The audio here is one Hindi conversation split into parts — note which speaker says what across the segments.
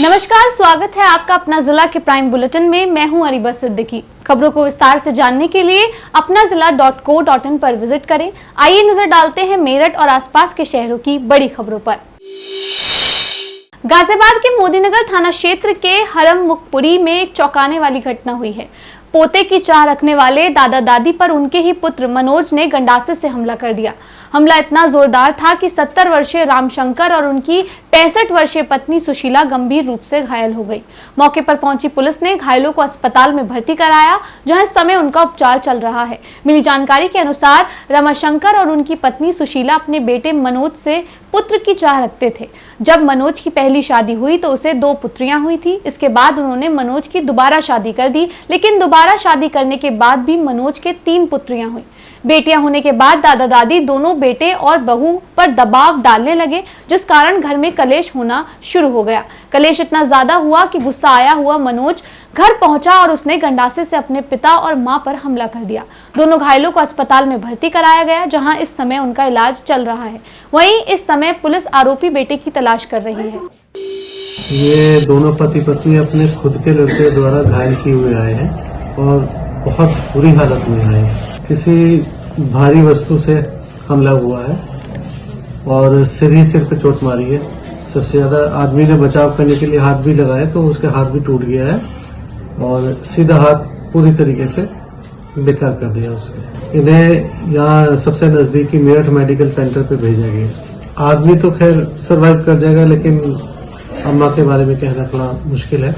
Speaker 1: नमस्कार, स्वागत है आपका अपना जिला के प्राइम बुलेटिन में। मैं हूं अरीबा सिद्दीकी। खबरों को विस्तार से जानने के लिए अपना जिला.co.in पर विजिट करें। आइए नजर डालते हैं मेरठ और आसपास के शहरों की बड़ी खबरों पर। गाजियाबाद के मोदीनगर थाना क्षेत्र के हरममुखपुरी में एक चौंकाने वाली घटना हुई है। पोते की चाह रखने वाले दादा दादी पर उनके ही पुत्र मनोज ने गंडासे से हमला कर दिया। हमला इतना जोरदार था कि 70 वर्षीय रामशंकर और उनकी 65 वर्षीय पत्नी सुशीला गंभीर रूप से घायल हो गई। मौके पर पहुंची पुलिस ने घायलों को अस्पताल में भर्ती कराया, जहां इस समय उनका उपचार चल रहा है। मिली जानकारी के अनुसार रमाशंकर और उनकी पत्नी सुशीला अपने बेटे मनोज से पुत्र की चाह रखते थे। जब मनोज की पहली शादी हुई तो उसे 2 पुत्रियां हुई थी। इसके बाद उन्होंने मनोज की दोबारा शादी कर दी, लेकिन दोबारा शादी करने के बाद भी मनोज के 3 पुत्रियां हुई। बेटियां होने के बाद दादा दादी दोनों बेटे और बहू पर दबाव डालने लगे, जिस कारण घर में कलेश होना शुरू हो गया। कलेश इतना ज्यादा हुआ कि गुस्सा आया हुआ मनोज घर पहुंचा और उसने गंडासे से अपने पिता और मां पर हमला कर दिया। दोनों घायलों को अस्पताल में भर्ती कराया गया, जहां इस समय उनका इलाज चल रहा है। वहीं इस समय पुलिस आरोपी बेटे की तलाश कर रही है।
Speaker 2: ये दोनों पति पत्नी अपने खुद के लड़के द्वारा घायल किए हुए आए हैं और बहुत बुरी हालत में आए हैं। किसी भारी वस्तु से हमला हुआ है और सिर पे चोट मारी है। सबसे ज्यादा आदमी ने बचाव करने के लिए हाथ भी लगाया तो उसके हाथ भी टूट गया है और सीधा हाथ पूरी तरीके से बेकार कर दिया उसने। इन्हें यहाँ सबसे नजदीकी मेरठ मेडिकल सेंटर पे भेजा गया। आदमी तो खैर सरवाइव कर जाएगा, लेकिन अम्मा के बारे में कहना थोड़ा मुश्किल है।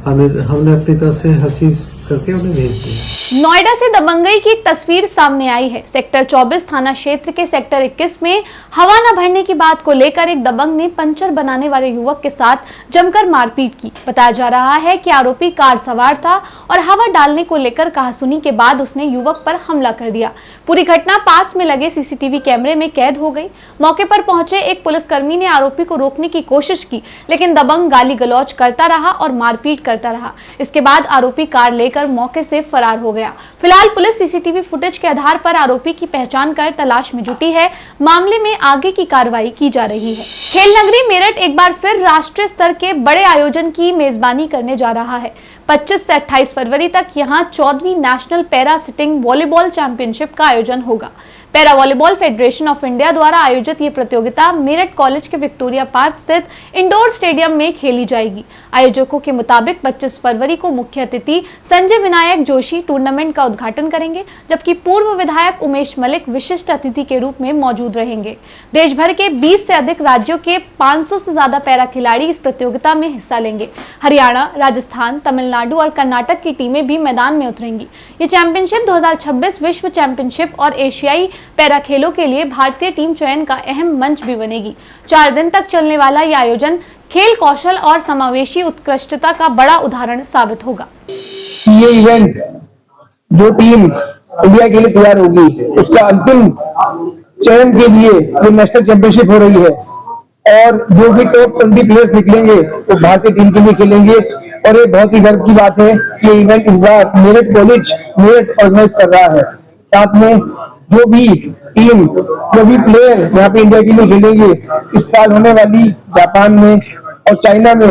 Speaker 2: हमने अपनी तरफ से हर चीज करके उन्हें भेज दिया।
Speaker 1: नोएडा से दबंगई की तस्वीर सामने आई है। सेक्टर 24 थाना क्षेत्र के सेक्टर 21 में हवा न भरने की बात को लेकर एक दबंग ने पंचर बनाने वाले युवक के साथ जमकर मारपीट की। बताया जा रहा है कि आरोपी कार सवार था और हवा डालने को लेकर कहासुनी के बाद उसने युवक पर हमला कर दिया। पूरी घटना पास में लगे सीसीटीवी कैमरे में कैद हो गई। मौके पर पहुंचे एक पुलिसकर्मी ने आरोपी को रोकने की कोशिश की, लेकिन दबंग गाली गलौज करता रहा और मारपीट करता रहा। इसके बाद आरोपी कार लेकर मौके से फरार हो गया। फिलहाल पुलिस सीसीटीवी फुटेज के आधार पर आरोपी की पहचान कर तलाश में जुटी है। मामले में आगे की कार्रवाई की जा रही है। खेल नगरी मेरठ एक बार फिर राष्ट्रीय स्तर के बड़े आयोजन की मेजबानी करने जा रहा है। 25 से 28 फरवरी तक यहां 14वीं national para sitting volleyball championship का आयोजन होगा। Para volleyball federation of India द्वारा आयोजित ये प्रतियोगिता मेरठ कॉलेज के विक्टोरिया पार्क स्थित इंडोर स्टेडियम में खेली जाएगी। आयोजकों के मुताबिक 25 फरवरी को मुख्य अतिथि संजय विनायक जोशी टूर्नामेंट का उद्घाटन करेंगे, जबकि पूर्व विधायक उमेश मलिक विशिष्ट अतिथि के रूप में मौजूद रहेंगे। देश भर के 20 से अधिक राज्यों के 500 से ज्यादा पैरा खिलाड़ी इस प्रतियोगिता में हिस्सा लेंगे। हरियाणा, राजस्थान, तमिलनाडु और कर्नाटक की टीमें भी मैदान में उतरेंगी। ये चैंपियनशिप 2026 विश्व चैंपियनशिप और एशियाई पैरा खेलों के लिए भारतीय टीम चयन का अहम मंच भी बनेगी। 4 दिन तक चलने वाला यह आयोजन खेल कौशल और समावेशी उत्कृष्टता का बड़ा उदाहरण साबित होगा।
Speaker 3: ये इवेंट जो टीम इंडिया के लिए तैयार होगी, उसका अंतिम चयन के लिए ये नेशनल चैंपियनशिप हो रही है और जो भी टॉप 20 प्लेयर्स निकलेंगे वो भारतीय टीम के लिए खेलेंगे। और ये बहुत ही गर्व की बात है कि ये इवेंट इस बार मेरठ कॉलेज मेरठ ऑर्गेनाइज कर रहा है। साथ में जो भी टीम, जो भी प्लेयर यहाँ पे इंडिया के लिए खेलेंगे, इस साल होने वाली जापान में और चाइना में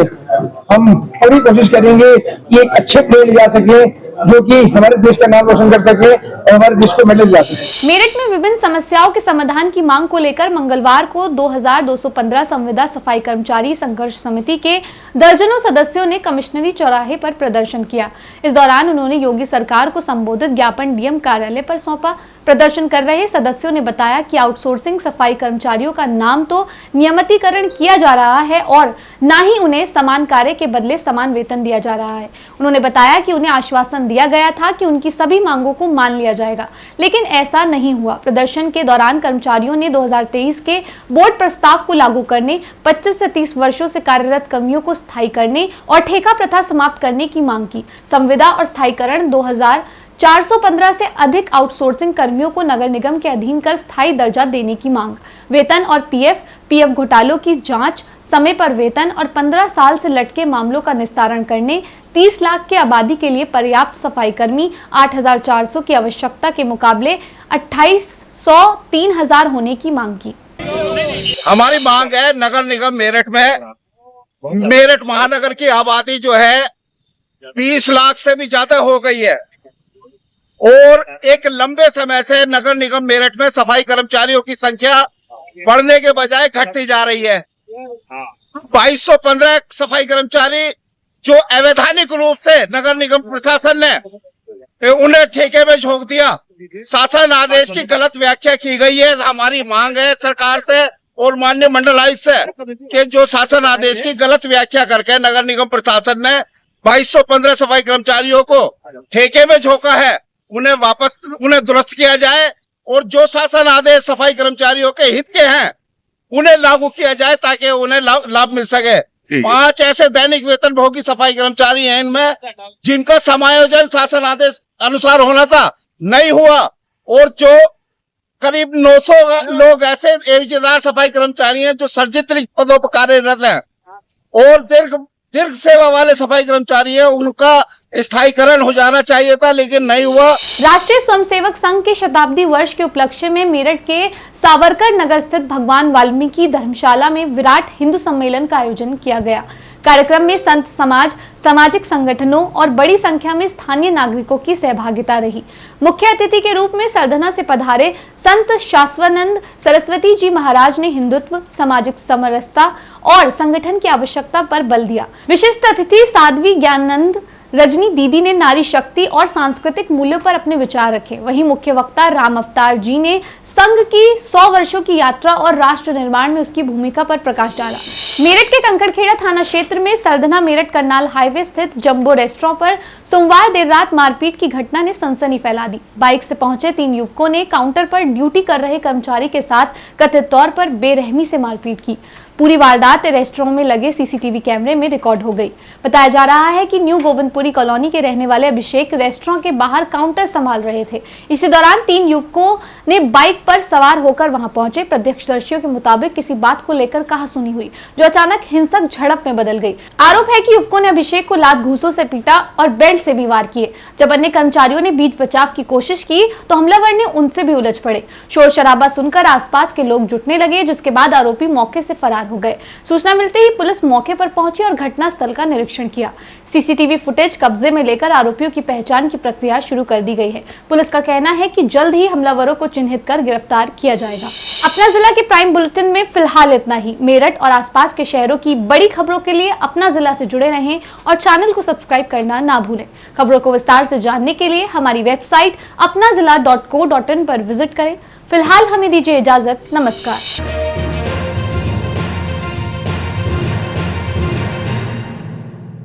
Speaker 3: हम पूरी कोशिश करेंगे कि एक अच्छे प्लेयर ले जा सके जो कि हमारे देश का नाम रोशन कर सके और हमारे देश को मेडल दिला सके।
Speaker 1: मेरठ में विभिन्न समस्याओं के समाधान की मांग को लेकर मंगलवार को 2215 संविदा सफाई कर्मचारी संघर्ष समिति के दर्जनों सदस्यों ने कमिश्नरी चौराहे पर प्रदर्शन किया। इस दौरान उन्होंने योगी सरकार को संबोधित ज्ञापन डीएम कार्यालय पर सौंपा। प्रदर्शन कर रहे सदस्यों ने बताया कि आउटसोर्सिंग सफाई कर्मचारियों का नाम तो नियमितीकरण किया जा रहा है और न ही उन्हें समान कार्य के बदले समान वेतन दिया जा रहा है। उन्होंने बताया कि उन्हें आश्वासन दिया गया था कि उनकी सभी मांगों को मान लिया जाएगा, लेकिन ऐसा नहीं हुआ। प्रदर्शन के दौरान कर्मचारियों ने 2023 के बोर्ड प्रस्ताव को लागू करने, 25 से 30 वर्षों से कार्यरत कर्मियों को स्थायी करने और ठेका प्रथा समाप्त करने की मांग की। संविदा और स्थायीकरण 2415 से अधिक आउटसोर्सिंग कर्मियों को नगर निगम के अधीन कर स्थायी दर्जा देने की मांग, वेतन और पीएफ घोटालों की जांच, समय पर वेतन और 15 साल से लटके मामलों का निस्तारण करने, 30 लाख के आबादी के लिए पर्याप्त सफाई कर्मी 8400 की आवश्यकता के मुकाबले 2800 3000 होने की मांग की।
Speaker 4: हमारी मांग है नगर निगम मेरठ में मेरठ महानगर की आबादी जो है 20 लाख से भी ज्यादा हो गई है और एक लंबे समय से नगर निगम मेरठ में सफाई कर्मचारियों की संख्या बढ़ने के बजाय घटती जा रही है। 2215 सफाई कर्मचारी जो अवैधानिक रूप से नगर निगम प्रशासन ने उन्हें ठेके में झोंक दिया। शासन आदेश की गलत व्याख्या की गई है। हमारी मांग है सरकार से और माननीय मंडल आयुक्त से कि जो शासन आदेश की गलत व्याख्या करके नगर निगम प्रशासन ने 2215 सफाई कर्मचारियों को ठेके में झोंका है, उन्हें दुरुस्त किया जाए और जो शासन आदेश सफाई कर्मचारियों के हित के हैं उन्हें लागू किया जाए ताकि उन्हें लाभ मिल सके। 5 ऐसे दैनिक वेतन भोगी सफाई कर्मचारी हैं इनमें जिनका समायोजन शासन आदेश अनुसार होना था, नहीं हुआ और जो करीब 900 लोग ऐसे एवजदार सफाई कर्मचारी हैं जो सर्जित पदों पर कार्यरत हैं और दीर्घ सेवा वाले सफाई कर्मचारी हैं, उनका स्थायीकरण हो जाना चाहिए था लेकिन नहीं हुआ।
Speaker 1: राष्ट्रीय स्वयंसेवक संघ के शताब्दी वर्ष के उपलक्ष्य में मेरठ के सावरकर नगर स्थित भगवान वाल्मीकि धर्मशाला में विराट हिंदू सम्मेलन का आयोजन किया गया। कार्यक्रम में संत समाज, सामाजिक संगठनों और बड़ी संख्या में स्थानीय नागरिकों की सहभागिता रही। मुख्य अतिथि के रूप में सरधना से पधारे संत शाश्वतानंद सरस्वती जी महाराज ने हिंदुत्व, सामाजिक समरसता और संगठन की आवश्यकता पर बल दिया। विशिष्ट अतिथि साध्वी ज्ञानानंद रजनी दीदी ने नारी शक्ति और सांस्कृतिक मूल्यों पर अपने विचार रखे। वहीं मुख्य वक्ता राम अवतार जी ने संघ की 100 वर्षों की यात्रा और राष्ट्र निर्माण में उसकी भूमिका पर प्रकाश डाला। मेरठ के कंकड़खेड़ा थाना क्षेत्र में सरधना मेरठ करनाल हाईवे स्थित जंबो रेस्टोरेंट पर सोमवार देर रात मारपीट की घटना ने सनसनी फैला दी। बाइक से पहुंचे 3 युवकों ने काउंटर पर ड्यूटी कर रहे कर्मचारी के साथ कथित तौर पर बेरहमी से मारपीट की। पूरी वारदात रेस्टोरेंट में लगे सीसीटीवी कैमरे में रिकॉर्ड हो गई। बताया जा रहा है कि न्यू गोविंदपुरी कॉलोनी के रहने वाले अभिषेक रेस्टोरेंट के बाहर काउंटर संभाल रहे थे। इसी दौरान 3 युवकों ने बाइक पर सवार होकर वहां पहुंचे। प्रत्यक्षदर्शियों के मुताबिक किसी बात को लेकर कहासुनी हुई जो अचानक हिंसक झड़प में बदल गई। आरोप है कि युवकों ने अभिषेक को लात घूंसों से पीटा और बेल्ट से भी वार किए। जब अन्य कर्मचारियों ने बीच बचाव की कोशिश की तो हमलावर ने उनसे भी उलझ पड़े। शोर शराबा सुनकर आसपास के लोग जुटने लगे, जिसके बाद आरोपी मौके से फरार हो गए। सूचना मिलते ही पुलिस मौके पर पहुंची और घटना स्थल का निरीक्षण किया। सीसीटीवी फुटेज कब्जे में लेकर आरोपियों की पहचान की प्रक्रिया शुरू कर दी गई है। पुलिस का कहना है कि जल्द ही हमलावरों को चिन्हित कर गिरफ्तार किया जाएगा। अपना जिला के प्राइम बुलेटिन में फिलहाल इतना ही। मेरठ और आसपास के शहरों की बड़ी खबरों के लिए अपना जिला से जुड़े रहें और चैनल को सब्सक्राइब करना ना भूलें। खबरों को विस्तार से जानने के लिए हमारी वेबसाइट apnazila.co.in पर विजिट करें। फिलहाल हमें दीजिए इजाजत। नमस्कार।